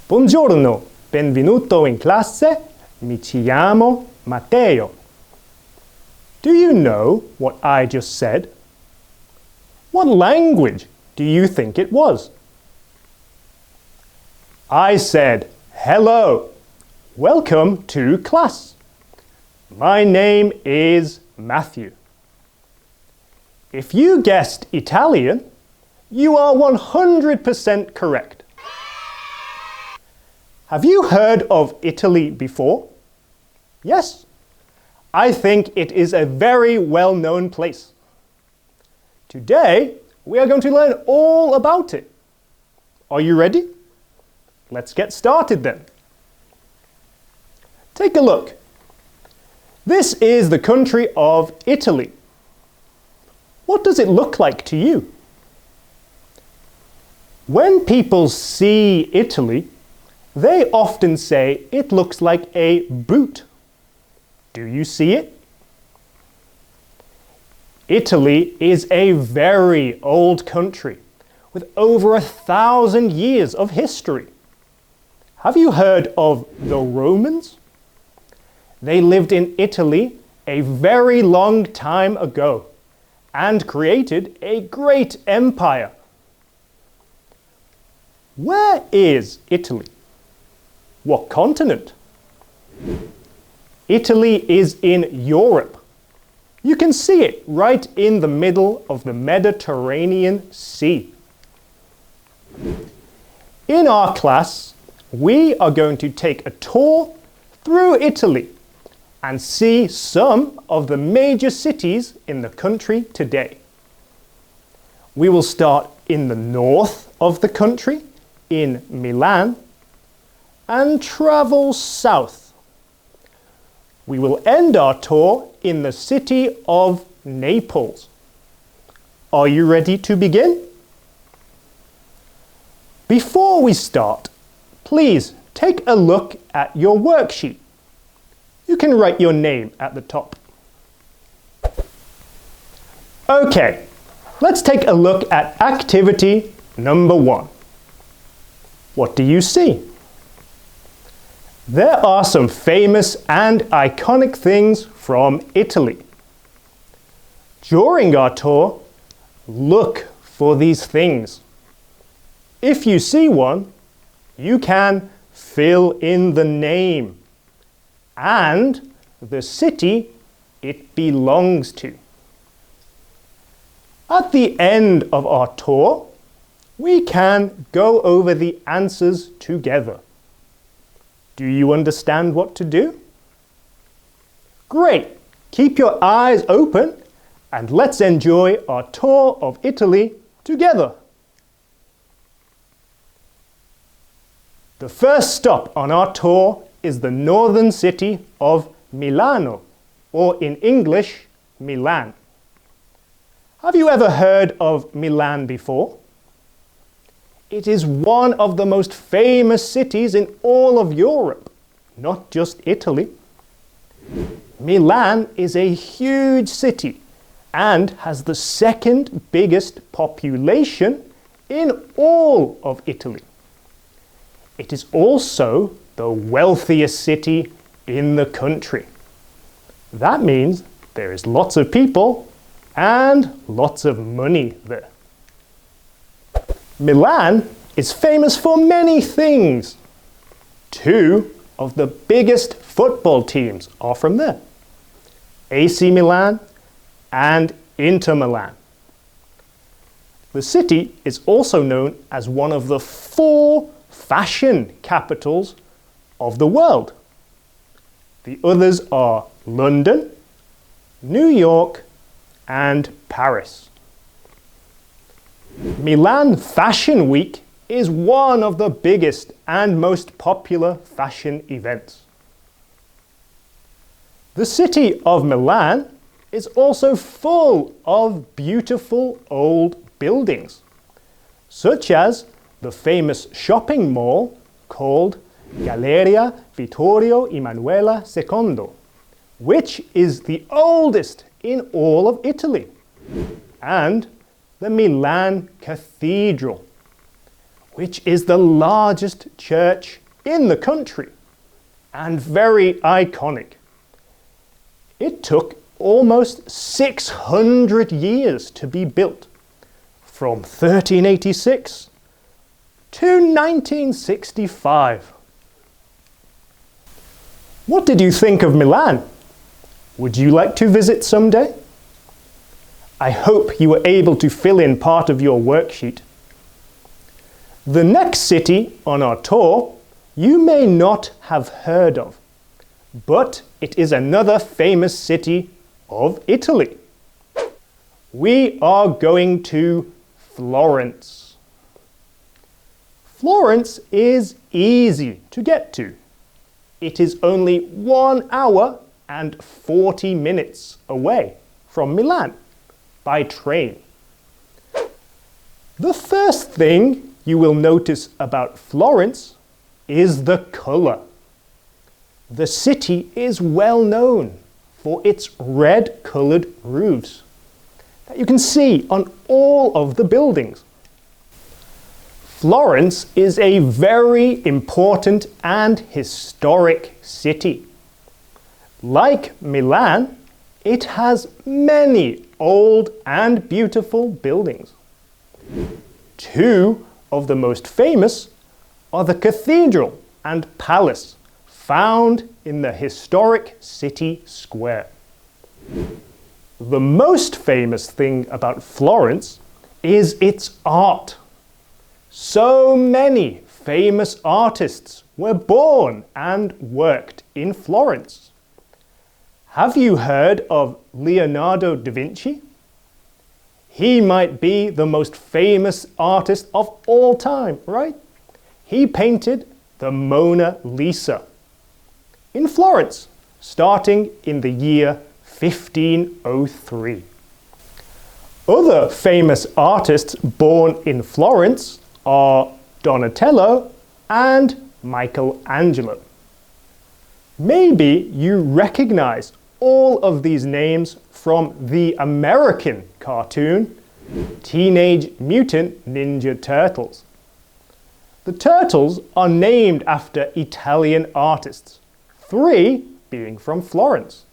Buongiorno, benvenuto in classe. Mi chiamo Matteo. Do you know what I just said? What language do you think it was? I said, hello, welcome to class. My name is Matthew. If you guessed Italian, you are 100% correct. Have you heard of Italy before? Yes? I think it is a very well-known place. Today, we are going to learn all about it. Are you ready? Let's get started then. Take a look. This is the country of Italy. What does it look like to you? When people see Italy, they often say it looks like a boot. Do you see it? Italy is a very old country with over 1,000 years of history. Have you heard of the Romans? They lived in Italy a very long time ago and created a great empire. Where is Italy? What continent? Italy is in Europe. You can see it right in the middle of the Mediterranean Sea. In our class, we are going to take a tour through Italy and see some of the major cities in the country today. We will start in the north of the country, in Milan, and travel south. We will end our tour in the city of Naples. Are you ready to begin? Before we start, please take a look at your worksheet. You can write your name at the top. Okay, let's take a look at activity number 1. What do you see? There are some famous and iconic things from Italy. During our tour, look for these things. If you see one, you can fill in the name and the city it belongs to. At the end of our tour, we can go over the answers together. Do you understand what to do? Great! Keep your eyes open and let's enjoy our tour of Italy together. The first stop on our tour is the northern city of Milano, or in English, Milan. Have you ever heard of Milan before? It is one of the most famous cities in all of Europe, not just Italy. Milan is a huge city and has the second biggest population in all of Italy. It is also the wealthiest city in the country. That means there is lots of people and lots of money there. Milan is famous for many things. 2 of the biggest football teams are from there: AC Milan and Inter Milan. The city is also known as one of the 4 fashion capitals of the world. The others are London, New York, and Paris. Milan Fashion Week is one of the biggest and most popular fashion events. The city of Milan is also full of beautiful old buildings, such as the famous shopping mall called Galleria Vittorio Emanuele II, which is the oldest in all of Italy, and the Milan Cathedral, which is the largest church in the country and very iconic. It took almost 600 years to be built, from 1386 to 1965. What did you think of Milan? Would you like to visit someday? I hope you were able to fill in part of your worksheet. The next city on our tour you may not have heard of, but it is another famous city of Italy. We are going to Florence. Florence is easy to get to. It is only 1 hour and 40 minutes away from Milan by train. The first thing you will notice about Florence is the color. The city is well known for its red-colored roofs that you can see on all of the buildings. Florence is a very important and historic city. Like Milan, it has many old and beautiful buildings. Two of the most famous are the cathedral and palace found in the historic city square. The most famous thing about Florence is its art. So many famous artists were born and worked in Florence. Have you heard of Leonardo da Vinci? He might be the most famous artist of all time, right? He painted the Mona Lisa in Florence, starting in the year 1503. Other famous artists born in Florence are Donatello and Michelangelo. Maybe you recognize all of these names from the American cartoon Teenage Mutant Ninja Turtles. The turtles are named after Italian artists, 3 being from Florence.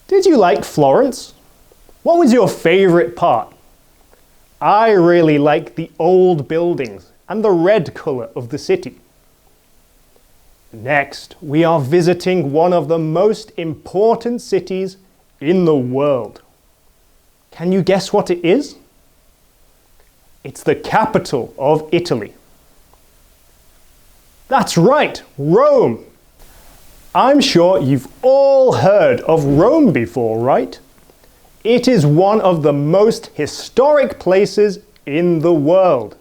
Did you like Florence? What was your favorite part? I really like the old buildings and the red color of the city. Next, we are visiting one of the most important cities in the world. Can you guess what it is? It's the capital of Italy. That's right, Rome. I'm sure you've all heard of Rome before, right? It is one of the most historic places in the world.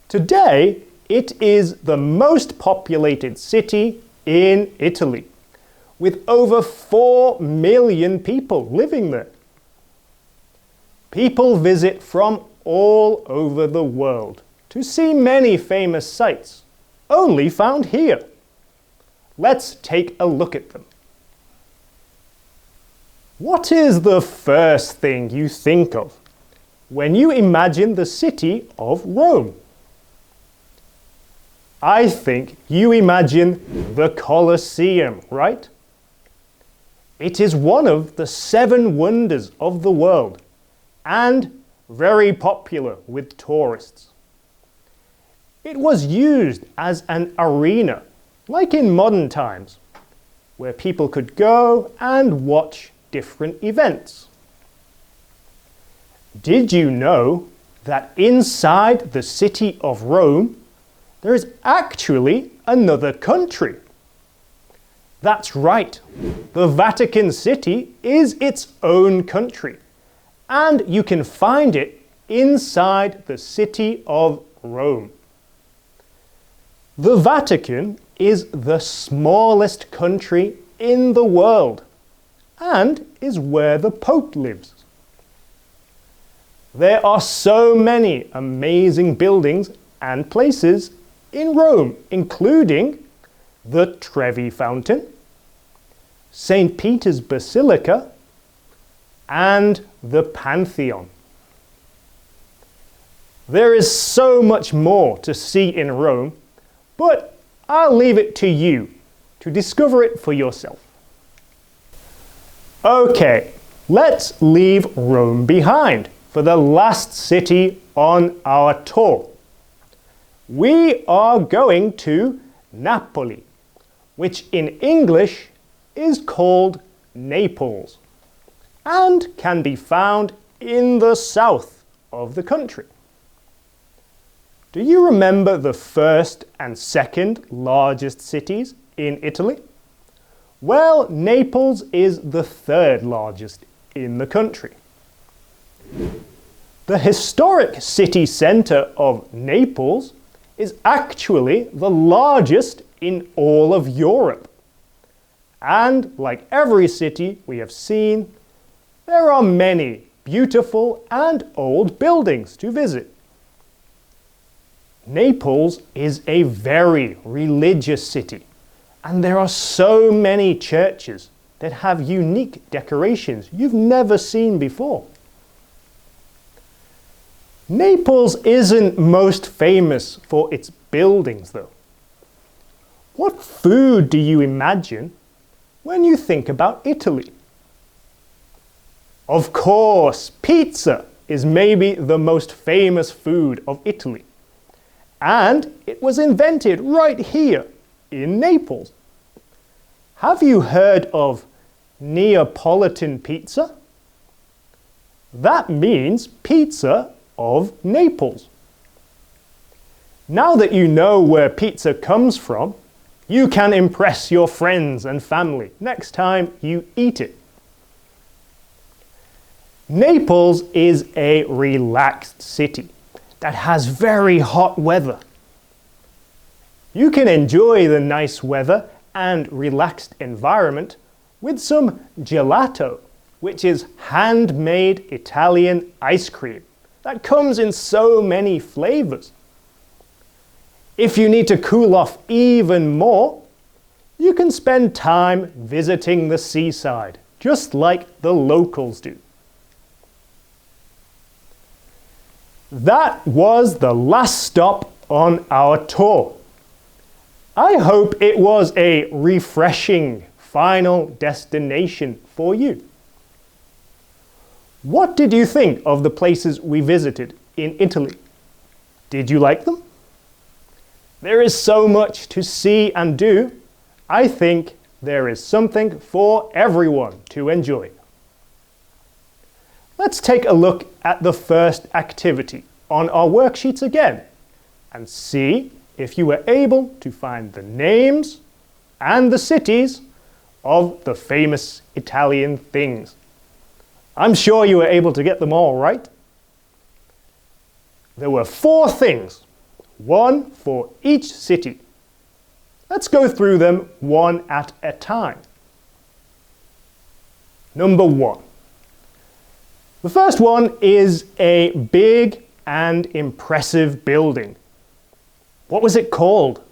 Today, it is the most populated city in Italy, with over 4 million people living there. People visit from all over the world to see many famous sites, only found here. Let's take a look at them. What is the first thing you think of when you imagine the city of Rome? I think you imagine the Colosseum, right? It is one of the 7 wonders of the world and very popular with tourists. It was used as an arena, like in modern times, where people could go and watch different events. Did you know that inside the city of Rome, there is actually another country? That's right, the Vatican City is its own country, and you can find it inside the city of Rome. The Vatican is the smallest country in the world and is where the Pope lives. There are so many amazing buildings and places in Rome, including the Trevi Fountain, St. Peter's Basilica, and the Pantheon. There is so much more to see in Rome, but I'll leave it to you to discover it for yourself. Okay, let's leave Rome behind for the last city on our tour. We are going to Napoli, which in English is called Naples and can be found in the south of the country. Do you remember the first and second largest cities in Italy? Well, Naples is the third largest in the country. The historic city centre of Naples is actually the largest in all of Europe. And like every city we have seen, there are many beautiful and old buildings to visit. Naples is a very religious city, and there are so many churches that have unique decorations you've never seen before. Naples isn't most famous for its buildings, though. What food do you imagine when you think about Italy? Of course, pizza is maybe the most famous food of Italy. And it was invented right here in Naples. Have you heard of Neapolitan pizza? That means pizza of Naples. Now that you know where pizza comes from, you can impress your friends and family next time you eat it. Naples is a relaxed city that has very hot weather. You can enjoy the nice weather and relaxed environment with some gelato, which is handmade Italian ice cream that comes in so many flavors. If you need to cool off even more, you can spend time visiting the seaside, just like the locals do. That was the last stop on our tour. I hope it was a refreshing final destination for you. What did you think of the places we visited in Italy? Did you like them? There is so much to see and do. I think there is something for everyone to enjoy. Let's take a look at the first activity on our worksheets again and see if you were able to find the names and the cities of the famous Italian things. I'm sure you were able to get them all right. There were 4 things, one for each city. Let's go through them one at a time. Number 1. The first one is a big and impressive building. What was it called?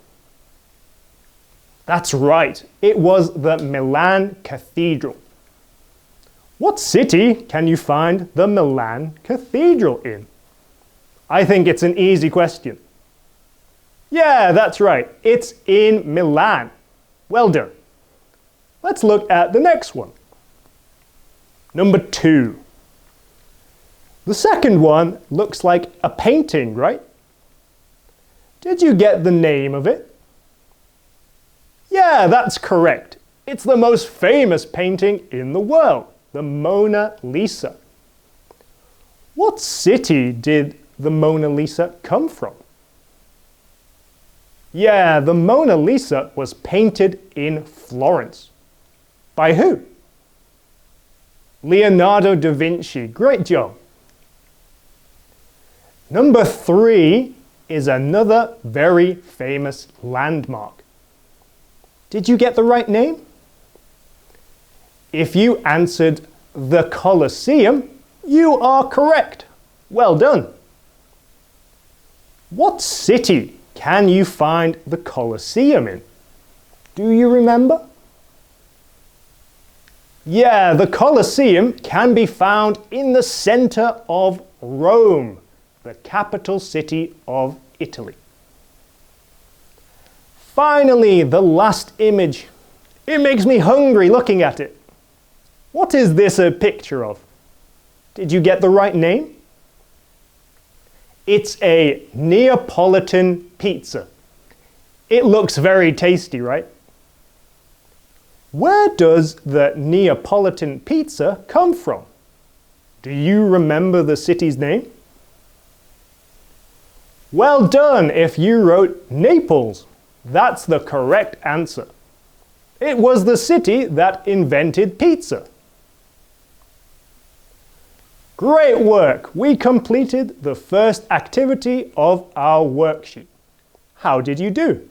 That's right, it was the Milan Cathedral. What city can you find the Milan Cathedral in? I think it's an easy question. Yeah, that's right, it's in Milan. Well done. Let's look at the next one. Number 2. The second one looks like a painting, right? Did you get the name of it? Yeah, that's correct. It's the most famous painting in the world, the Mona Lisa. What city did the Mona Lisa come from? Yeah, the Mona Lisa was painted in Florence. By who? Leonardo da Vinci. Great job. Number 3 is another very famous landmark. Did you get the right name? If you answered the Colosseum, you are correct. Well done. What city can you find the Colosseum in? Do you remember? Yeah, the Colosseum can be found in the center of Rome, the capital city of Italy. Finally, the last image. It makes me hungry looking at it. What is this a picture of? Did you get the right name? It's a Neapolitan pizza. It looks very tasty, right? Where does the Neapolitan pizza come from? Do you remember the city's name? Well done if you wrote Naples. That's the correct answer. It was the city that invented pizza. Great work! We completed the first activity of our worksheet. How did you do?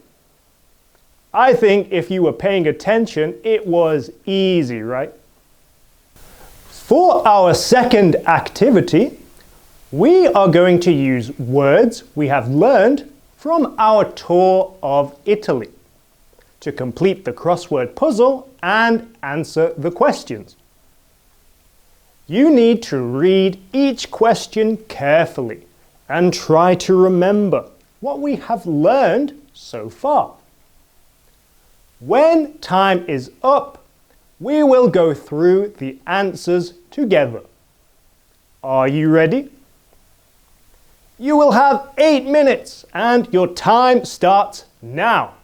I think if you were paying attention, it was easy, right? For our second activity, we are going to use words we have learned from our tour of Italy to complete the crossword puzzle and answer the questions. You need to read each question carefully and try to remember what we have learned so far. When time is up, we will go through the answers together. Are you ready? You will have 8 minutes and your time starts now.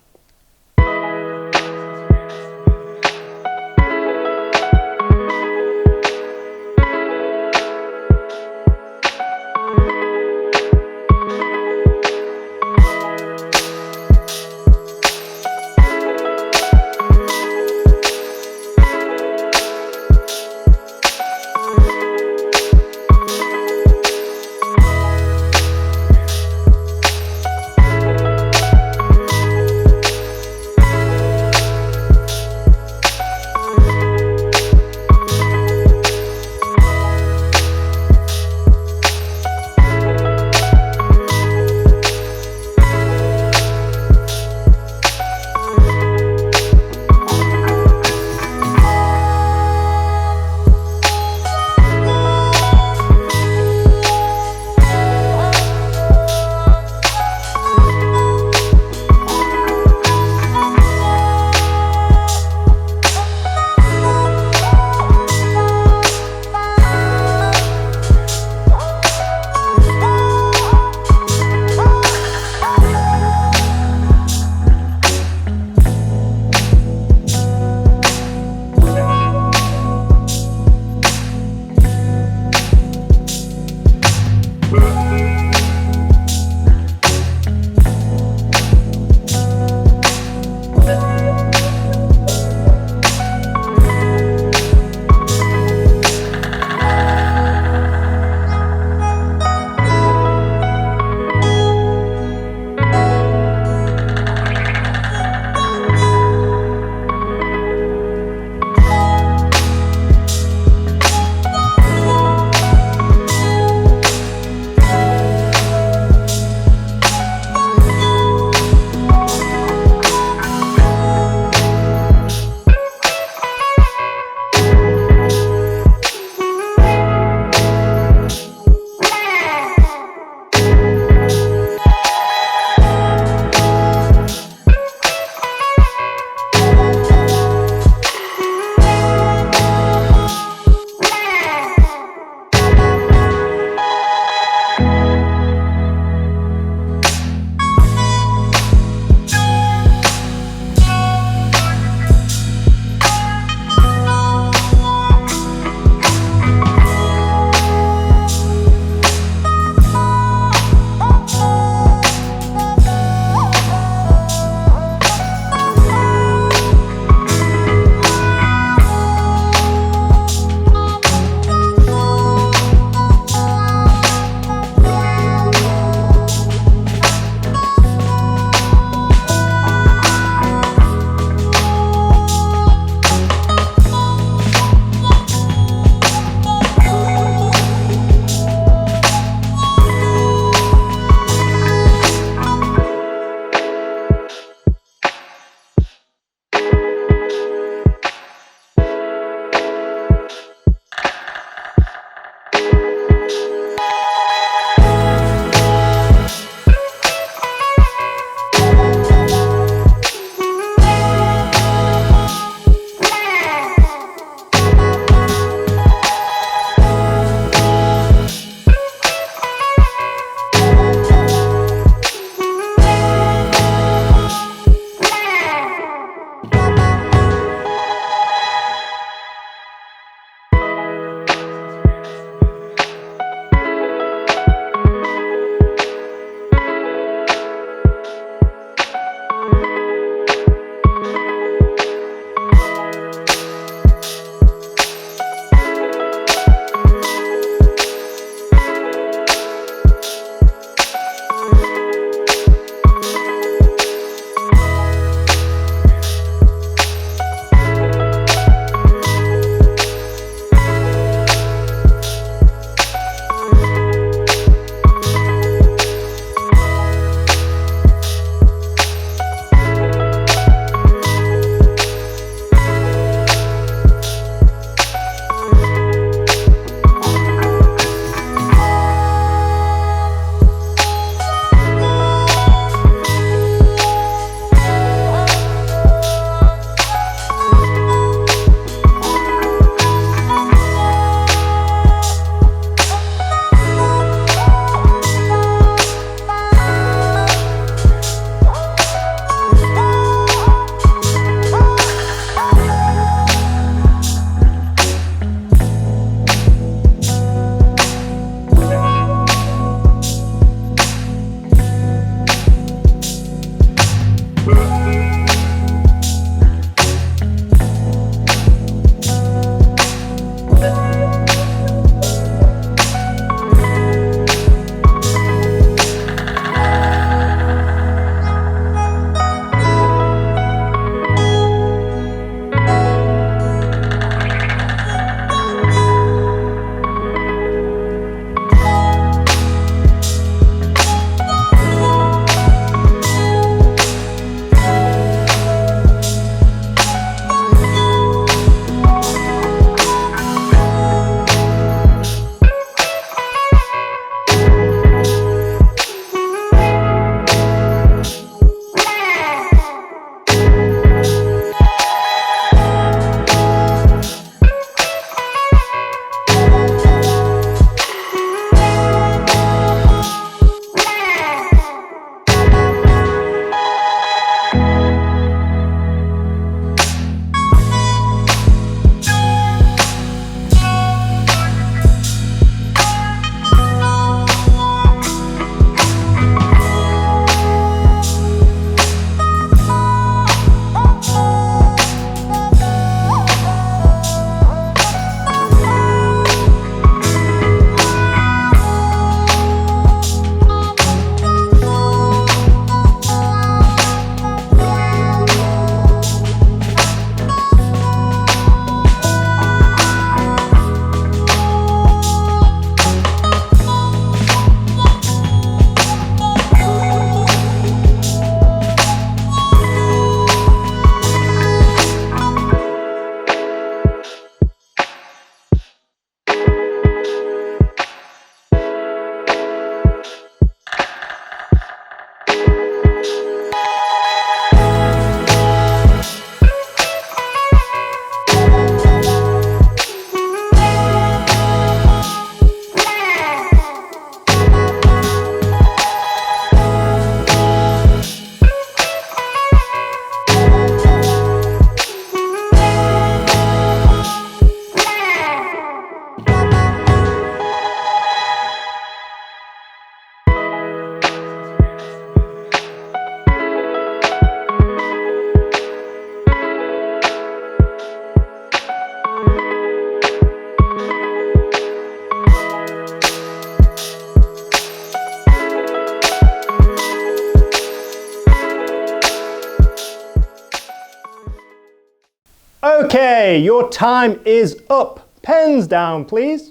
Okay, your time is up. Pens down, please.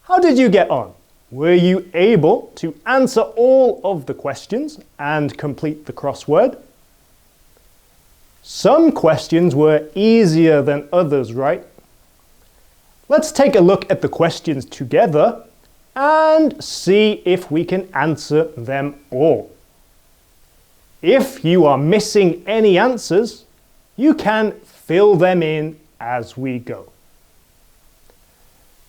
How did you get on? Were you able to answer all of the questions and complete the crossword? Some questions were easier than others, right? Let's take a look at the questions together and see if we can answer them all. If you are missing any answers, you can fill them in as we go.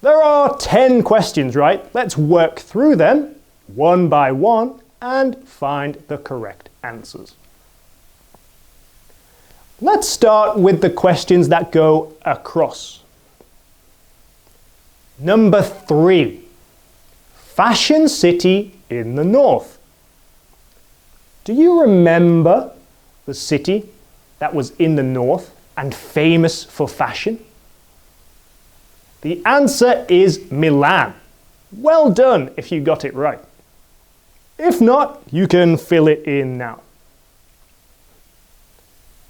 There are 10 questions, right? Let's work through them one by one and find the correct answers. Let's start with the questions that go across. Number 3. Fashion city in the north. Do you remember the city that was in the north and famous for fashion? The answer is Milan. Well done if you got it right. If not, you can fill it in now.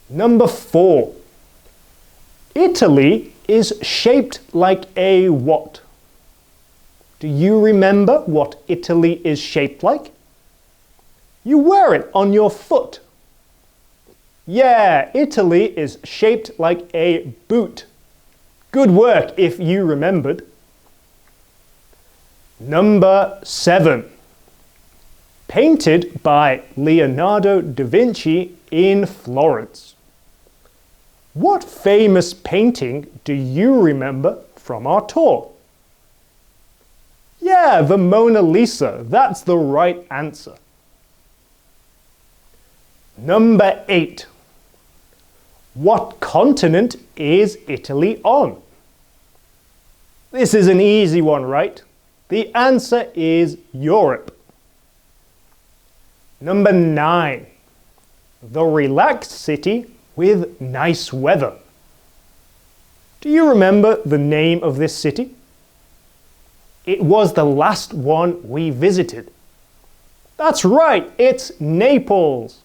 Number 4. Italy is shaped like a what? Do you remember what Italy is shaped like? You wear it on your foot. Yeah, Italy is shaped like a boot. Good work if you remembered. Number 7. Painted by Leonardo da Vinci in Florence. What famous painting do you remember from our tour? Yeah, the Mona Lisa. That's the right answer. Number 8. What continent is Italy on? This is an easy one, right? The answer is Europe. Number 9. The relaxed city with nice weather. Do you remember the name of this city? It was the last one we visited. That's right, it's Naples.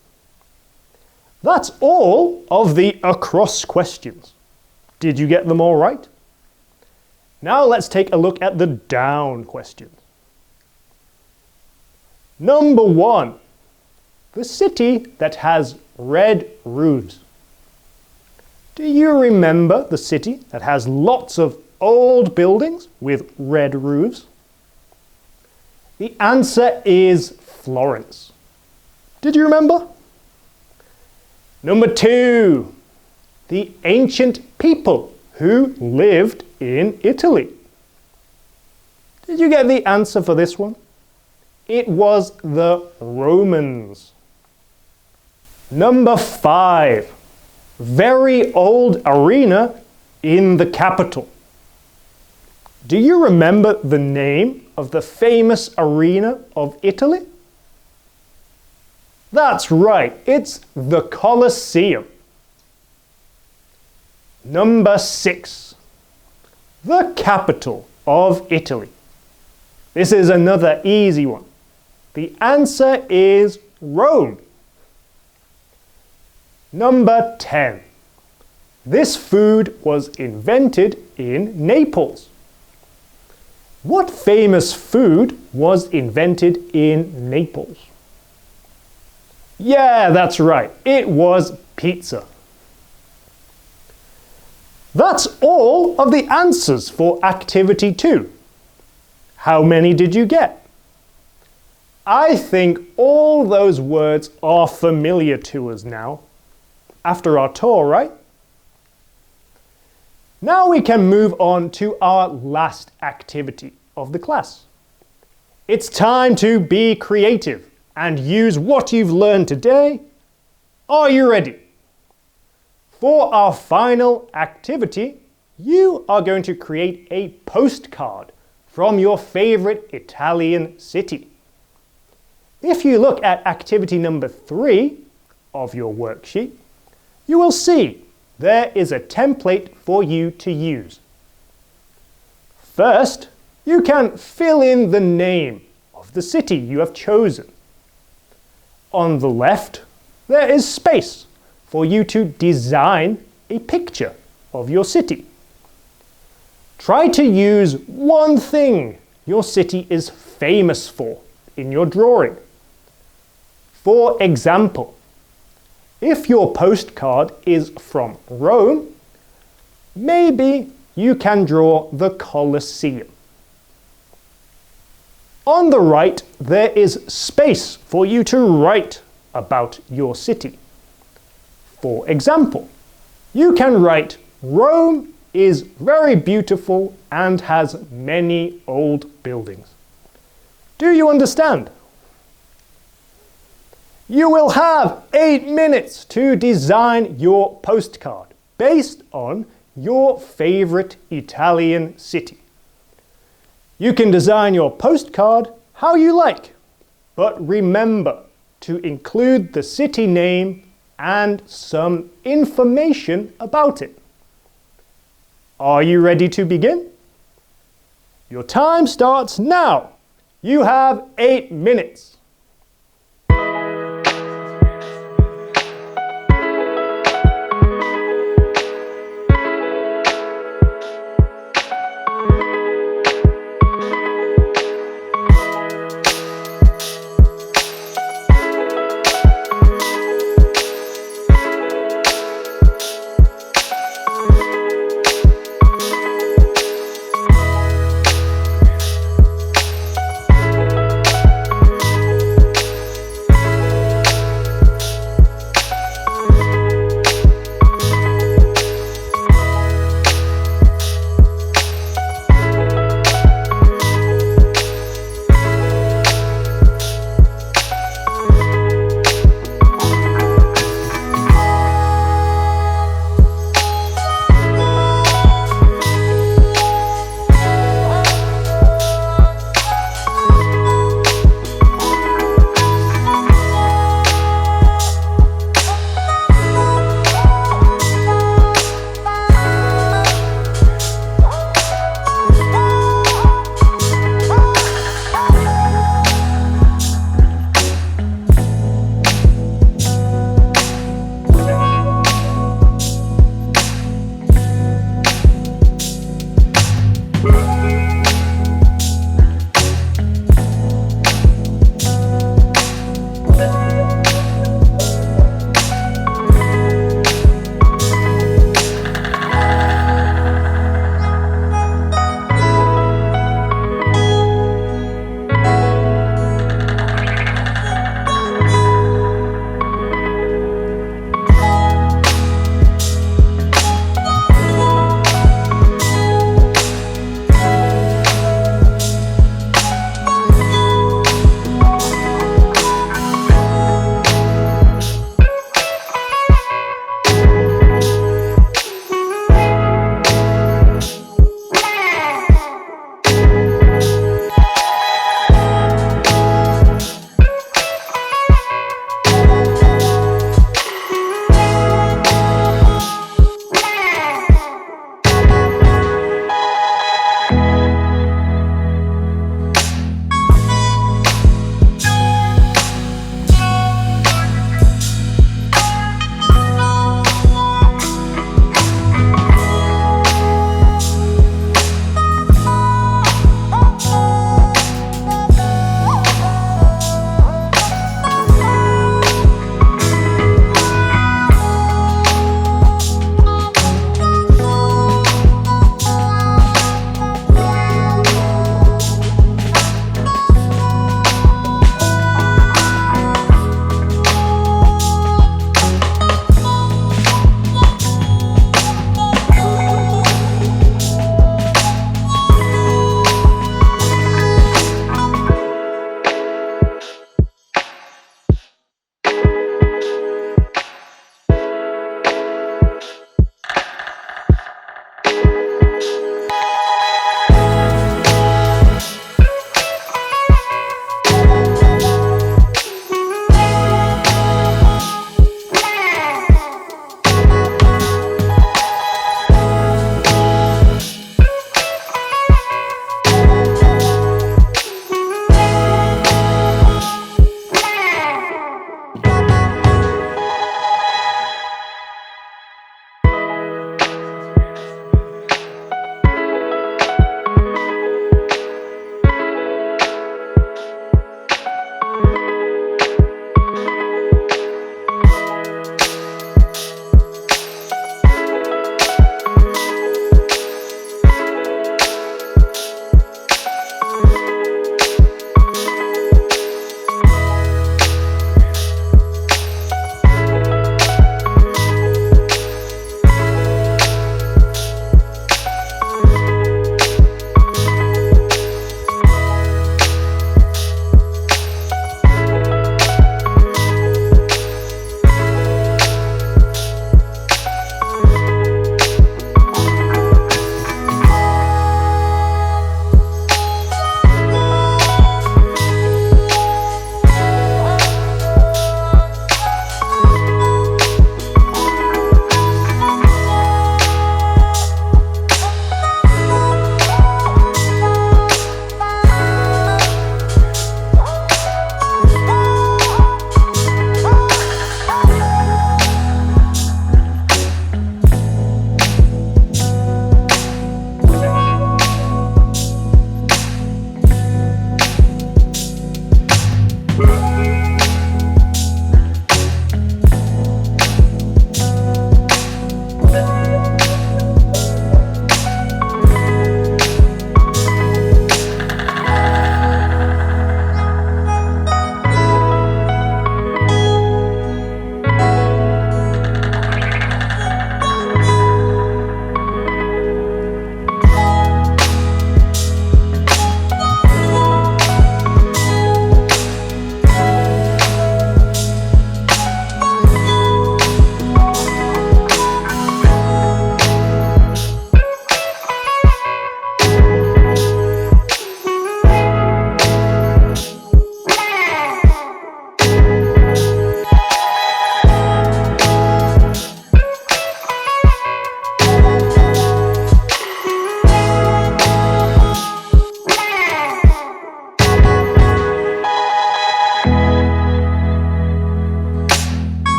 That's all of the across questions. Did you get them all right? Now let's take a look at the down questions. Number 1. The city that has red roofs. Do you remember the city that has lots of old buildings with red roofs? The answer is Florence. Did you remember? Number 2. The ancient people who lived in Italy. Did you get the answer for this one? It was the Romans. Number 5. Very old arena in the capital. Do you remember the name of the famous arena of Italy? That's right, it's the Colosseum. Number 6. The capital of Italy. This is another easy one. The answer is Rome. Number 10. This food was invented in Naples. What famous food was invented in Naples? Yeah, that's right. It was pizza. That's all of the answers for Activity 2. How many did you get? I think all those words are familiar to us now, after our tour, right? Now we can move on to our last activity of the class. It's time to be creative and use what you've learned today. Are you ready? For our final activity, you are going to create a postcard from your favorite Italian city. If you look at activity number 3 of your worksheet, you will see there is a template for you to use. First, you can fill in the name of the city you have chosen. On the left, there is space for you to design a picture of your city. Try to use one thing your city is famous for in your drawing. For example, if your postcard is from Rome, maybe you can draw the Colosseum. On the right, there is space for you to write about your city. For example, you can write, Rome is very beautiful and has many old buildings. Do you understand? You will have 8 minutes to design your postcard based on your favorite Italian city. You can design your postcard how you like, but remember to include the city name and some information about it. Are you ready to begin? Your time starts now. You have 8 minutes.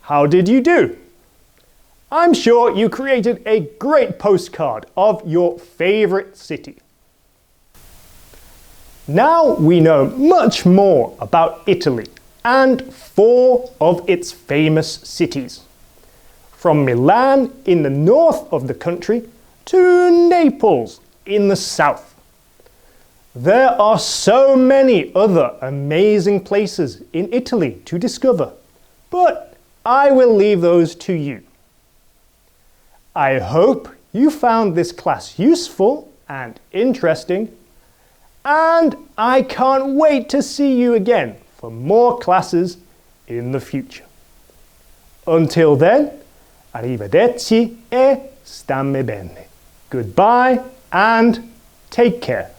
How did you do? I'm sure you created a great postcard of your favorite city. Now we know much more about Italy and 4 of its famous cities. From Milan in the north of the country to Naples in the south. There are so many other amazing places in Italy to discover, but I will leave those to you. I hope you found this class useful and interesting, and I can't wait to see you again for more classes in the future. Until then, arrivederci e stammi bene. Goodbye and take care.